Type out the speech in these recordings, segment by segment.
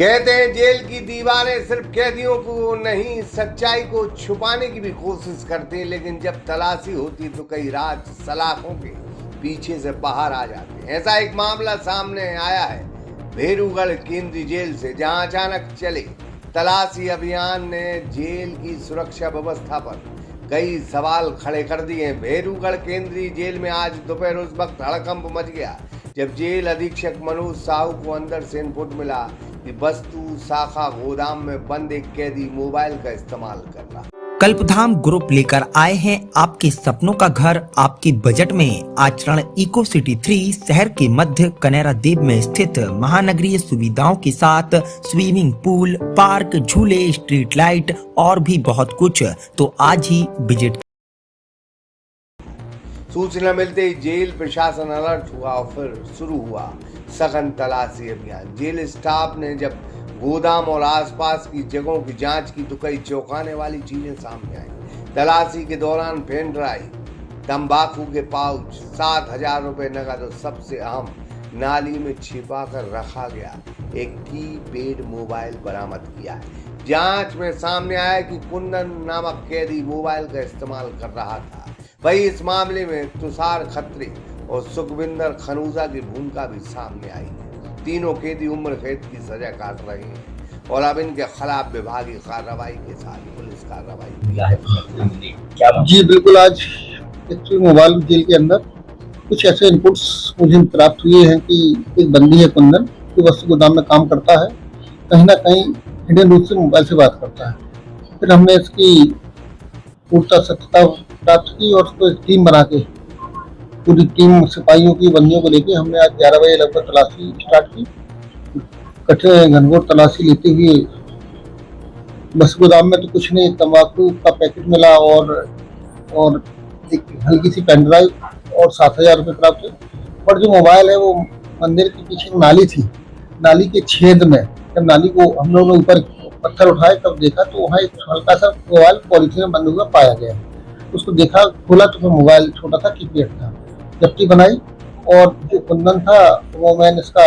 कहते हैं जेल की दीवारें सिर्फ कैदियों को नहीं सच्चाई को छुपाने की भी कोशिश करती हैं, लेकिन जब तलाशी होती तो कई राज सलाखों के पीछे से बाहर आ जाते हैं। ऐसा एक मामला सामने आया है भेरूगढ़ केंद्रीय जेल से, जहां अचानक चले तलाशी अभियान ने जेल की सुरक्षा व्यवस्था पर कई सवाल खड़े कर दिए हैं। भेरूगढ़ केंद्रीय जेल में आज दोपहर उस वक्त हड़कंप मच गया जब जेल अधीक्षक मनोज साहू को अंदर से इनपुट मिला कि वस्तु शाखा गोदाम में बंद एक कैदी मोबाइल का इस्तेमाल कर रहा। कल्पधाम ग्रुप लेकर आए हैं आपके सपनों का घर आपकी बजट में। आचरण इको सिटी 3 शहर के मध्य कनेरा देव में स्थित महानगरीय सुविधाओं के साथ स्विमिंग पूल, पार्क, झूले, स्ट्रीट लाइट और भी बहुत कुछ। तो आज ही विजिट। सूचना मिलते ही जेल प्रशासन अलर्ट हुआ और फिर शुरू हुआ सघन तलाशी अभियान। जेल स्टाफ ने जब गोदाम और आसपास की जगहों की जांच की तो कई चौंकाने वाली चीजें सामने आई। तलाशी के दौरान पेन ड्राइव, तंबाकू के पाउच, 7,000 रुपए नकद और सबसे अहम नाली में छिपा कर रखा गया एक कीपैड मोबाइल बरामद किया है। जांच में सामने आया कि कुंदन नामक कैदी मोबाइल का इस्तेमाल कर रहा था। वही इस मामले में तुषार खत्री और सुखविंदर खनूजा की भूमिका भी सामने आई है। तीनों कैदी उम्र कैद की सजा काट रहे हैं और अब इनके खिलाफ विभागीय कार्रवाई के साथ पुलिस कार्रवाई। जी बिल्कुल, आज मोबाइल जेल के अंदर कुछ ऐसे इनपुट्स मुझे प्राप्त हुए हैं कि एक बंदी है कुंदन, जो वस्तु गोदाम में काम करता है, कहीं ना कहीं हिडन रूप से मोबाइल से बात करता है। फिर हमने इसकी पूर्णतः सत्यता प्राप्त की और उसको एक टीम बना के पूरी टीम सिपाहियों की बंदियों को लेके हमने आज 11 बजे लगभग तलाशी स्टार्ट की। कठिन घनघोर तलाशी लेते हुए बस गोदाम में तो कुछ नहीं, तंबाकू का पैकेट मिला और एक हल्की सी पेन ड्राइव और 7,000 रुपये प्राप्त हुए। और जो मोबाइल है वो मंदिर के पीछे नाली थी, नाली के छेद में जब नाली को हम लोगों ने ऊपर पत्थर उठाए तब देखा तो वहाँ एक हल्का सा मोबाइल पॉलिथीन में बंद हुआ पाया गया। उसको देखा, खोला तो मोबाइल छोटा था, कीपैड था। जब्ती बनाई और जो कुंदन था वो मैंने इसका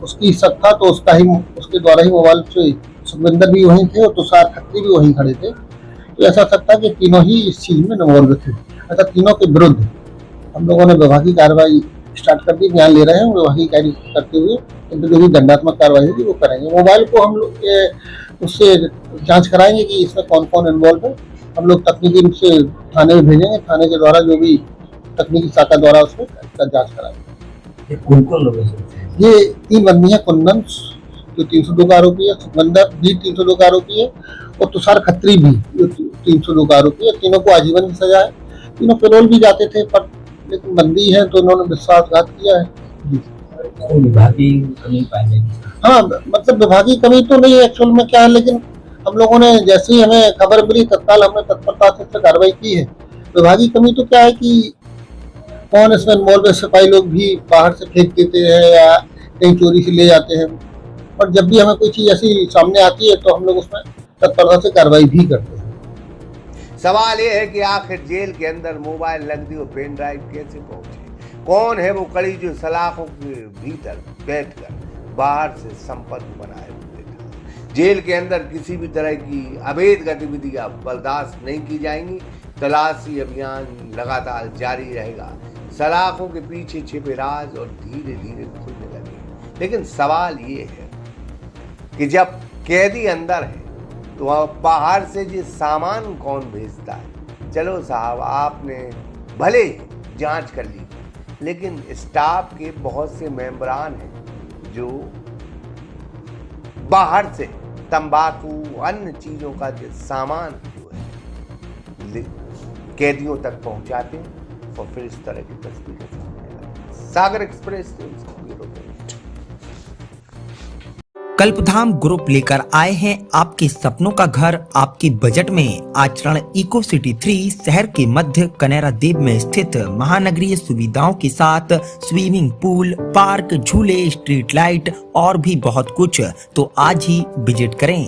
उसकी शक था तो उसके द्वारा ही मोबाइल से सुखविंदर भी वहीं थे और तुषार खत्री भी वहीं खड़े थे। तो ऐसा सकता कि तीनों ही इस चीज में इन्वॉल्व थे। ऐसा तीनों के विरुद्ध हम लोगों ने विभागीय कार्रवाई स्टार्ट कर दी, बयान ले रहे हैं। विभागीय कार्रवाई करते हुए जो भी दंडात्मक कार्रवाई होगी वो करेंगे। मोबाइल को हम लोग उससे जांच कराएंगे कि इसमें कौन कौन इन्वॉल्व है। हम लोग तकनीकी रूप से थाने में भेजेंगे, थाने के द्वारा जो भी तकनीकी शाखा द्वारा उसमें जांच कराएंगे। कौन लोग हैं? ये 3 बंदी है, कुंदन जो 302 का आरोपी है, सुखविंदर भी 302 का आरोपी है और तुषार खत्री भी जो 302 का आरोपी है। तीनों को आजीवन की सजा है। तीनों पेरोल भी जाते थे पर लेकिन बंदी है तो इन्होंने विश्वासघात किया है। विभागीय कमी पाई? हाँ, मतलब विभागीय कमी तो नहीं है एक्चुअल में क्या है, लेकिन हम लोगों ने जैसे ही हमें खबर मिली तत्काल हमने तत्परता से कार्रवाई की है। विभागीय कमी तो क्या है कि कौन इसमें इन्वॉल्व है, सिपाही लोग भी बाहर से फेंक देते हैं या कहीं चोरी से ले जाते हैं। और जब भी हमें कोई चीज ऐसी सामने आती है तो हम लोग उसमें तत्परता से कार्रवाई भी करते हैं। सवाल ये है कि आखिर जेल के अंदर मोबाइल, नकदी और पेन ड्राइव कैसे पहुंचे? कौन है वो कड़ी जो सलाखों के भीतर बैठकर बाहर से संपर्क बनाए हुए था? जेल के अंदर किसी भी तरह की अवैध गतिविधियां बर्दाश्त नहीं की जाएंगी। तलाशी अभियान लगातार जारी रहेगा। सलाखों के पीछे छिपे राज और धीरे धीरे खुलने लगे। लेकिन सवाल ये है कि जब कैदी अंदर है तो बाहर से ये सामान कौन भेजता है? चलो साहब, आपने भले जांच कर ली, लेकिन स्टाफ के बहुत से मेंबरान हैं जो बाहर से तंबाकू, अन्य चीजों का जो सामान जो है कैदियों तक पहुंचाते हैं और फिर इस तरह की तस्वीरें सामने आती हैं। सागर एक्सप्रेस ब्यूरो। कल्पधाम ग्रुप लेकर आए हैं आपके सपनों का घर आपकी बजट में। आचरण इको सिटी 3 शहर के मध्य कनेरा देव में स्थित महानगरीय सुविधाओं के साथ स्विमिंग पूल, पार्क, झूले, स्ट्रीट लाइट और भी बहुत कुछ। तो आज ही विजिट करें।